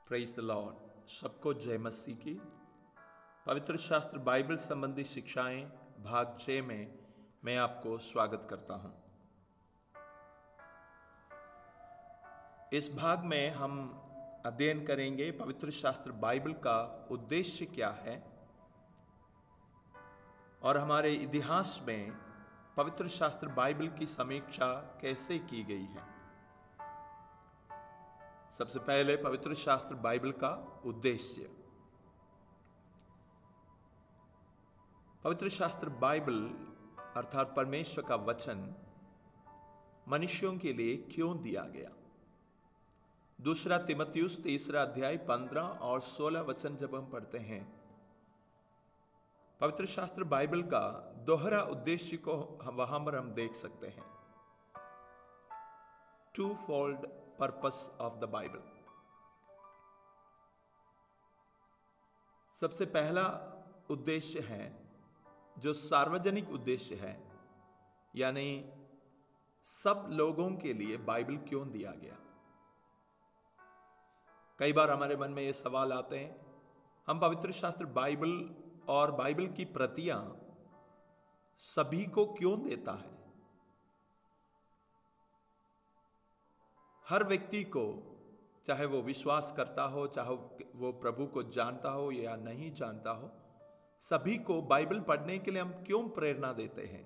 Praise the Lord. सबको जय मसीह की। पवित्र शास्त्र बाइबल संबंधी शिक्षाएं भाग 6 में मैं आपको स्वागत करता हूं। इस भाग में हम अध्ययन करेंगे पवित्र शास्त्र बाइबल का उद्देश्य क्या है और हमारे इतिहास में पवित्र शास्त्र बाइबल की समीक्षा कैसे की गई है। सबसे पहले पवित्र शास्त्र बाइबल का उद्देश्य। पवित्र शास्त्र बाइबल अर्थात परमेश्वर का वचन मनुष्यों के लिए क्यों दिया गया। दूसरा तीमुथियुस 3 अध्याय 15 और 16 वचन जब हम पढ़ते हैं, पवित्र शास्त्र बाइबल का दोहरा उद्देश्य को वहां पर हम देख सकते हैं। Two fold purpose of the Bible. सबसे पहला उद्देश्य है जो सार्वजनिक उद्देश्य है, यानी सब लोगों के लिए बाइबल क्यों दिया गया। कई बार हमारे मन में ये सवाल आते हैं, हम पवित्र शास्त्र बाइबल और बाइबल की प्रतियां सभी को क्यों देता है। हर व्यक्ति को, चाहे वो विश्वास करता हो, चाहे वो प्रभु को जानता हो या नहीं जानता हो, सभी को बाइबल पढ़ने के लिए हम क्यों प्रेरणा देते हैं।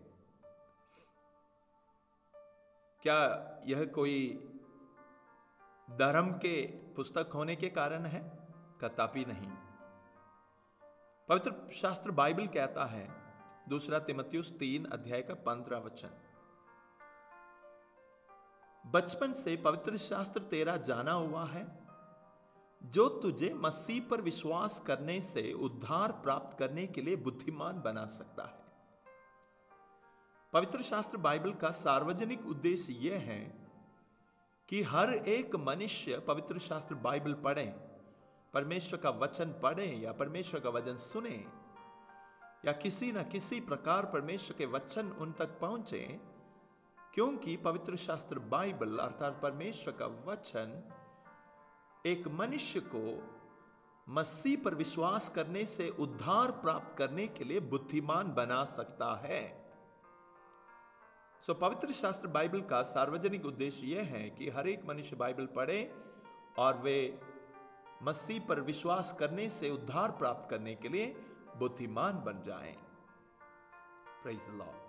क्या यह कोई धर्म के पुस्तक होने के कारण है? कदापि नहीं। पवित्र शास्त्र बाइबल कहता है, दूसरा तीमुथियुस 3 अध्याय का 15 वचन, बचपन से पवित्र शास्त्र तेरा जाना हुआ है, जो तुझे मसीह पर विश्वास करने से उद्धार प्राप्त करने के लिए बुद्धिमान बना सकता है। पवित्र शास्त्र बाइबल का सार्वजनिक उद्देश्य यह है कि हर एक मनुष्य पवित्र शास्त्र बाइबल पढ़े, परमेश्वर का वचन पढ़े या परमेश्वर का वचन सुने या किसी न किसी प्रकार परमेश्वर के वचन उन तक पहुंचे, क्योंकि पवित्र शास्त्र बाइबल अर्थात परमेश्वर का वचन एक मनुष्य को मसीह पर विश्वास करने से उद्धार प्राप्त करने के लिए बुद्धिमान बना सकता है। पवित्र शास्त्र बाइबल का सार्वजनिक उद्देश्य यह है कि हर एक मनुष्य बाइबल पढ़े और वे मसीह पर विश्वास करने से उद्धार प्राप्त करने के लिए बुद्धिमान बन जाएं। Praise the Lord.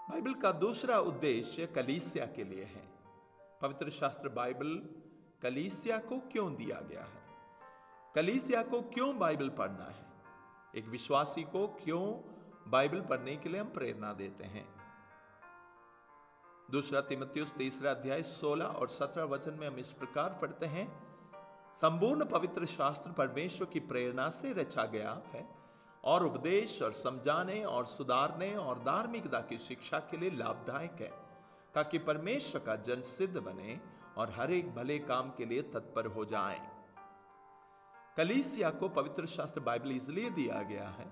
बाइबल का दूसरा उद्देश्य कलीसिया के लिए है। पवित्र शास्त्र बाइबल कलीसिया को क्यों दिया गया है, कलीसिया को क्यों बाइबल पढ़ना है, एक विश्वासी को क्यों बाइबल पढ़ने के लिए हम प्रेरणा देते हैं। दूसरा तीमुथियुस 3 अध्याय 16 और 17 वचन में हम इस प्रकार पढ़ते हैं, संपूर्ण पवित्र शास्त्र परमेश्वर की प्रेरणा से रचा गया है और उपदेश और समझाने और सुधारने और धार्मिकता की शिक्षा के लिए लाभदायक है, ताकि परमेश्वर का जन सिद्ध बने और हर एक भले काम के लिए तत्पर हो जाए। कलीसिया को पवित्र शास्त्र बाइबल इसलिए दिया गया है,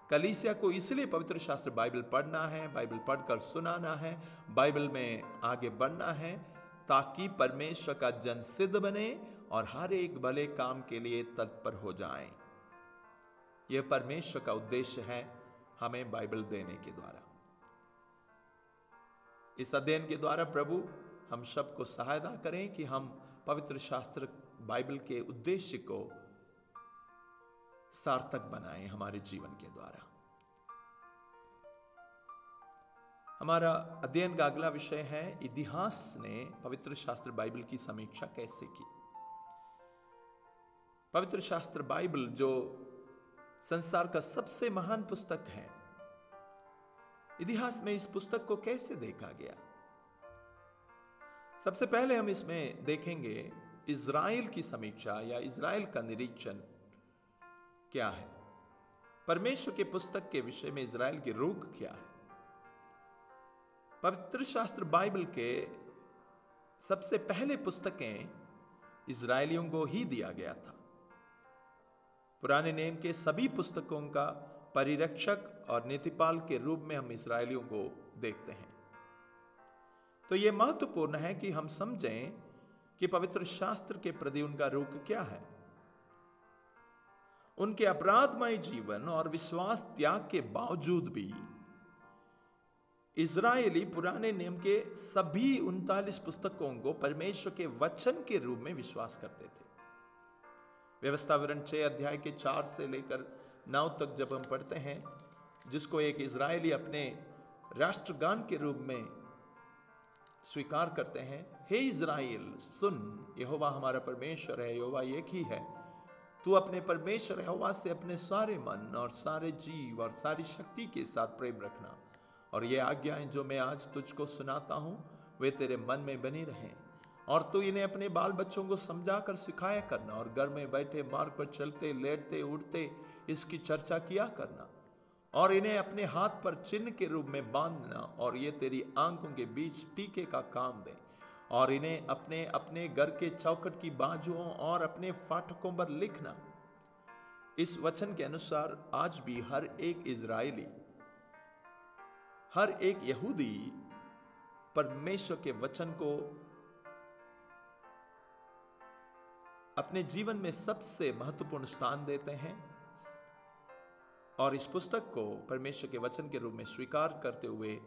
कलीसिया को इसलिए पवित्र शास्त्र बाइबल पढ़ना है, बाइबल पढ़कर सुनाना है, बाइबल में आगे बढ़ना है, ताकि परमेश्वर का जन सिद्ध बने और हर एक भले काम के लिए तत्पर हो जाए। यह परमेश्वर का उद्देश्य है हमें बाइबल देने के द्वारा। इस अध्ययन के द्वारा प्रभु हम सबको सहायता करें कि हम पवित्र शास्त्र बाइबल के उद्देश्य को सार्थक बनाएं हमारे जीवन के द्वारा। हमारा अध्ययन का अगला विषय है, इतिहास ने पवित्र शास्त्र बाइबल की समीक्षा कैसे की। पवित्र शास्त्र बाइबल जो संसार का सबसे महान पुस्तक है, इतिहास में इस पुस्तक को कैसे देखा गया। सबसे पहले हम इसमें देखेंगे इज़राइल की समीक्षा या इज़राइल का निरीक्षण क्या है, परमेश्वर के पुस्तक के विषय में इज़राइल की रुख क्या है। पवित्र शास्त्र बाइबल के सबसे पहले पुस्तकें इज़राइलियों को ही दिया गया था। पुराने नियम के सभी पुस्तकों का परिरक्षक और नीतिपाल के रूप में हम इस्राएलियों को देखते हैं। तो यह महत्वपूर्ण है कि हम समझें कि पवित्र शास्त्र के प्रति उनका रुख क्या है। उनके अपराधमय जीवन और विश्वास त्याग के बावजूद भी इजरायली पुराने नियम के सभी 39 पुस्तकों को परमेश्वर के वचन के रूप में विश्वास करते थे। व्यवस्था विवरण 6 अध्याय के 4 से लेकर 9 तक जब हम पढ़ते हैं, जिसको एक इजरायली अपने राष्ट्रगान के रूप में स्वीकार करते हैं, हे इजराइल सुन, यहोवा हमारा परमेश्वर है, यहोवा एक ही है। तू अपने परमेश्वर यहोवा से अपने सारे मन और सारे जीव और सारी शक्ति के साथ प्रेम रखना, और ये आज्ञाएं जो मैं आज तुझको सुनाता हूं वे तेरे मन में बनी रहें, और तू इन्हें अपने बाल बच्चों को समझा कर सिखाया करना, और घर में बैठे मार्ग पर चलते लेटते उठते इसकी चर्चा किया करना, और इन्हें अपने हाथ पर चिन्ह के रूप में बांधना, और ये तेरी आंखों के बीच टीके का काम दे, और इन्हें अपने अपने घर के चौखट की बाजुओं और अपने फाटकों पर लिखना। इस वचन के अनुसार आज भी हर एक इजरायली, हर एक यहूदी परमेश्वर के वचन को अपने जीवन में सबसे महत्वपूर्ण स्थान देते हैं, और इस पुस्तक को परमेश्वर के वचन के रूप में स्वीकार करते हुए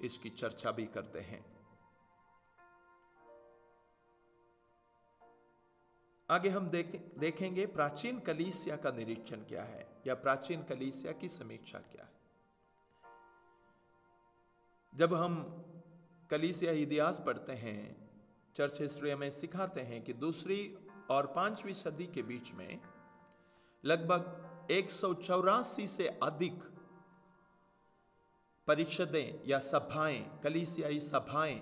इसकी चर्चा भी करते हैं। आगे हम देखेंगे प्राचीन कलीसिया का निरीक्षण क्या है, या प्राचीन कलीसिया की समीक्षा क्या है। जब हम कलीसिया इतिहास पढ़ते हैं, चर्च हिस्ट्री हमें सिखाते हैं कि 2री और 5वीं सदी के बीच में लगभग 184 से अधिक परिषदें या सभाएं, कलीसियाई सभाएं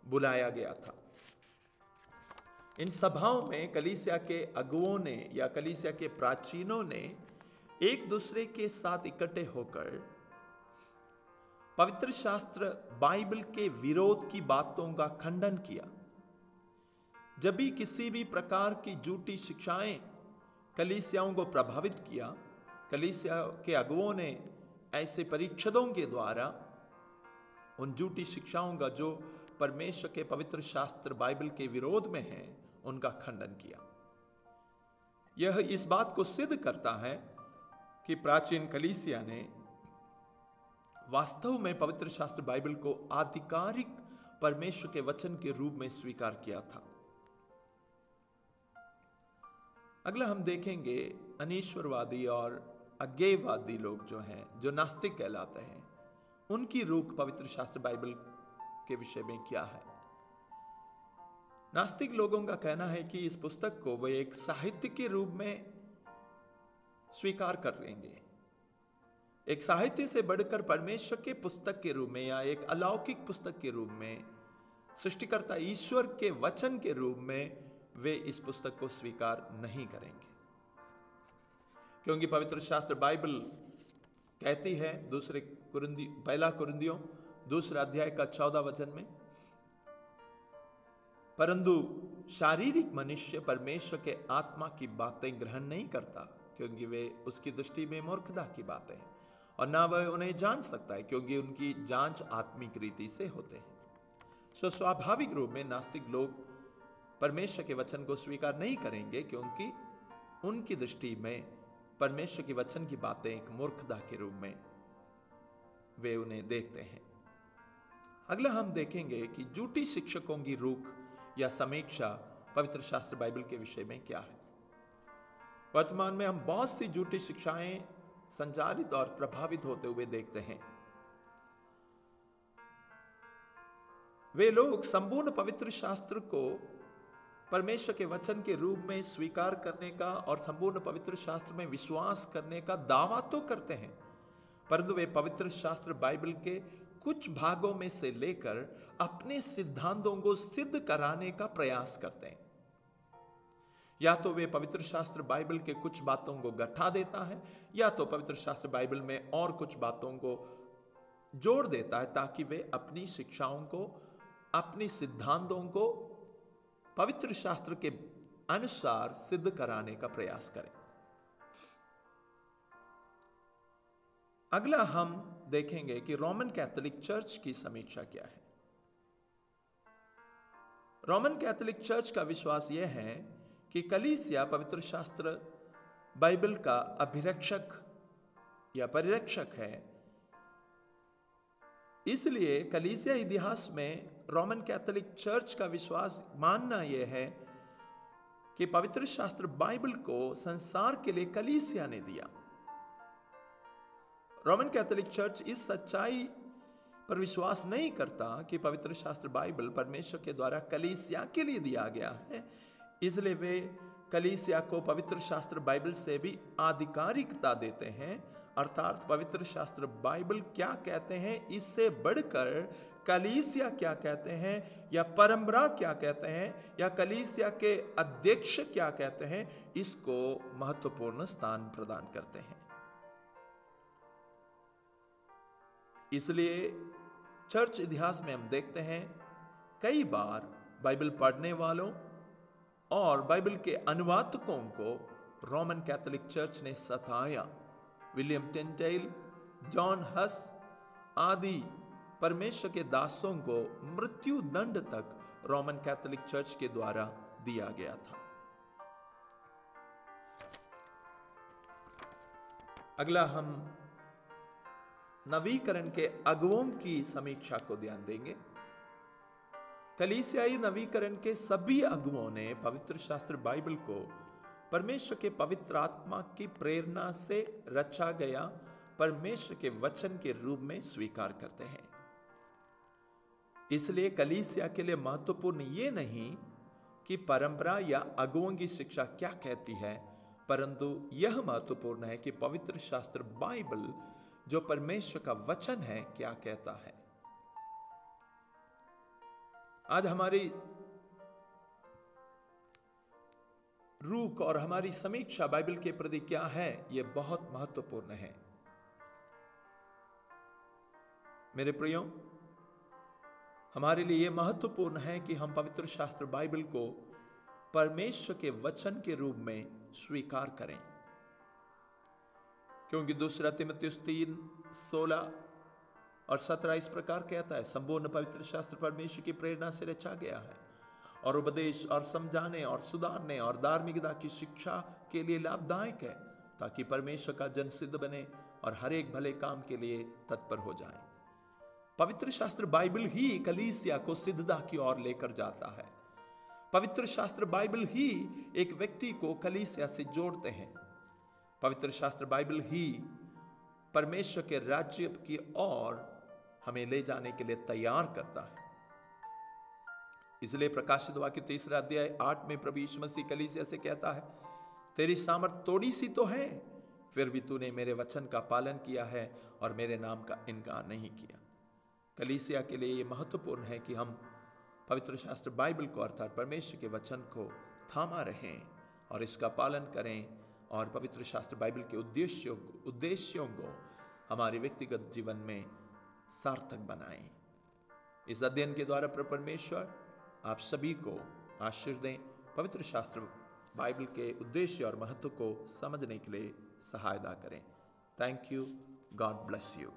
बुलाया गया था। इन सभाओं में कलीसिया के अगुओं ने या कलीसिया के प्राचीनों ने एक दूसरे के साथ इकट्ठे होकर पवित्र शास्त्र बाइबल के विरोध की बातों का खंडन किया। जब भी किसी भी प्रकार की झूठी शिक्षाएं कलीसियाओं को प्रभावित किया, कलीसिया के अगुओं ने ऐसे परिषदों के द्वारा उन झूठी शिक्षाओं का जो परमेश्वर के पवित्र शास्त्र बाइबल के विरोध में है उनका खंडन किया। यह इस बात को सिद्ध करता है कि प्राचीन कलीसिया ने वास्तव में पवित्र शास्त्र बाइबल को आधिकारिक परमेश्वर के वचन के रूप में स्वीकार किया था। अगला हम देखेंगे अनीश्वरवादी और अज्ञेयवादी लोग जो हैं, जो नास्तिक कहलाते हैं, उनकी रुख पवित्र शास्त्र बाइबल के विषय में क्या है। नास्तिक लोगों का कहना है कि इस पुस्तक को वे एक साहित्य के रूप में स्वीकार कर लेंगे, एक साहित्य से बढ़कर परमेश्वर के पुस्तक के रूप में या एक अलौकिक पुस्तक के रूप में, सृष्टिकर्ता ईश्वर के वचन के रूप में वे इस पुस्तक को स्वीकार नहीं करेंगे। क्योंकि पवित्र शास्त्र बाइबल कहती है पहला कुरिन्थियों 2 अध्याय का 14 वचन में, परंतु शारीरिक मनुष्य परमेश्वर के आत्मा की बातें ग्रहण नहीं करता, क्योंकि वे उसकी दृष्टि में मूर्खता की बातें हैं, और ना वह उन्हें जान सकता है, क्योंकि उनकी जांच आत्मिक रीति से होते हैं। स्वाभाविक रूप में नास्तिक लोग परमेश्वर के वचन को स्वीकार नहीं करेंगे, क्योंकि उनकी दृष्टि में परमेश्वर के वचन की बातें एक मूर्खता के रूप में वे उन्हें देखते हैं। अगला हम देखेंगे कि झूठी शिक्षकों की रुख या समीक्षा पवित्र शास्त्र बाइबल के विषय में क्या है। वर्तमान में हम बहुत सी झूठी शिक्षाएं संचारित और प्रभावित होते हुए देखते हैं। वे लोग संपूर्ण पवित्र शास्त्र को परमेश्वर के वचन के रूप में स्वीकार करने का और संपूर्ण पवित्र शास्त्र में विश्वास करने का दावा तो करते हैं, परंतु वे पवित्र शास्त्र बाइबल के कुछ भागों में से लेकर अपने सिद्धांतों को सिद्ध कराने का प्रयास करते हैं। या तो वे पवित्र शास्त्र बाइबल के कुछ बातों को गठा देता है, या तो पवित्र शास्त्र बाइबल में और कुछ बातों को जोड़ देता है, ताकि वे अपनी शिक्षाओं को, अपनी सिद्धांतों को पवित्र शास्त्र के अनुसार सिद्ध कराने का प्रयास करें। अगला हम देखेंगे कि रोमन कैथोलिक चर्च की समीक्षा क्या है। रोमन कैथोलिक चर्च का विश्वास यह है कि कलीसिया पवित्र शास्त्र बाइबल का अभिरक्षक या परिरक्षक है। इसलिए कलीसिया इतिहास में रोमन कैथोलिक चर्च का विश्वास मानना यह है कि पवित्र शास्त्र बाइबल को संसार के लिए कलीसिया ने दिया। रोमन कैथोलिक चर्च इस सच्चाई पर विश्वास नहीं करता कि पवित्र शास्त्र बाइबल परमेश्वर के द्वारा कलीसिया के लिए दिया गया है, इसलिए वे कलीसिया को पवित्र शास्त्र बाइबल से भी आधिकारिकता देते हैं, अर्थात पवित्र शास्त्र बाइबल क्या कहते हैं इससे बढ़कर कलीसिया क्या कहते हैं या परंपरा क्या कहते हैं या कलीसिया के अध्यक्ष क्या कहते हैं, इसको महत्वपूर्ण स्थान प्रदान करते हैं। इसलिए चर्च इतिहास में हम देखते हैं कई बार बाइबल पढ़ने वालों और बाइबल के अनुवादकों को रोमन कैथोलिक चर्च ने सताया। विलियम टिंडेल, जॉन हस आदि परमेश्वर के दासों को मृत्यु दंड तक रोमन कैथोलिक चर्च के द्वारा दिया गया था। अगला हम नवीकरण के अगुवों की समीक्षा को ध्यान देंगे। कलीसियाई नवीकरण के सभी अगुवों ने पवित्र शास्त्र बाइबल को परमेश्वर के पवित्र आत्मा की प्रेरणा से रचा गया परमेश्वर के वचन के रूप में स्वीकार करते हैं। इसलिए कलीसिया के लिए महत्वपूर्ण ये नहीं कि परंपरा या अगुवों की शिक्षा क्या कहती है, परंतु यह महत्वपूर्ण है कि पवित्र शास्त्र बाइबल जो परमेश्वर का वचन है क्या कहता है। आज हमारी रूख और हमारी समीक्षा बाइबल के प्रति क्या है, यह बहुत महत्वपूर्ण है। मेरे प्रियो, हमारे लिए यह महत्वपूर्ण है कि हम पवित्र शास्त्र बाइबल को परमेश्वर के वचन के रूप में स्वीकार करें, क्योंकि दूसरा तीमुथियुस 3:16 और 17 इस प्रकार कहता है, संपूर्ण पवित्र शास्त्र परमेश्वर की प्रेरणा से रचा गया है और उपदेश और समझाने और सुधारने और धार्मिकता की शिक्षा के लिए लाभदायक है, ताकि परमेश्वर का जन सिद्ध बने और हर एक भले काम के लिए तत्पर हो जाए। पवित्र शास्त्र बाइबल ही कलीसिया को सिद्धता की ओर लेकर जाता है। पवित्र शास्त्र बाइबल ही एक व्यक्ति को कलीसिया से जोड़ते हैं। पवित्र शास्त्र बाइबल ही परमेश्वर के राज्य की ओर हमें ले जाने के लिए तैयार करता है। इसलिए प्रकाशित वाक्य 3 अध्याय 8 में प्रभु यीशु मसीह कलीसिया से कहता है, तेरी सामर्थ थोड़ी सी तो है, फिर भी तूने मेरे वचन का पालन किया है और मेरे नाम का इनकार नहीं किया। कलीसिया के लिए यह महत्वपूर्ण है कि हम पवित्र शास्त्र बाइबल को अर्थात परमेश्वर के वचन को थामा रहें और इसका पालन करें और पवित्र शास्त्र बाइबल के उद्देश्यों को हमारे व्यक्तिगत जीवन में सार्थक बनाएं। इस अध्ययन के द्वारा परमेश्वर आप सभी को आशीर्वाद दें, पवित्र शास्त्र बाइबल के उद्देश्य और महत्व को समझने के लिए सहायता करें। Thank you. God bless you.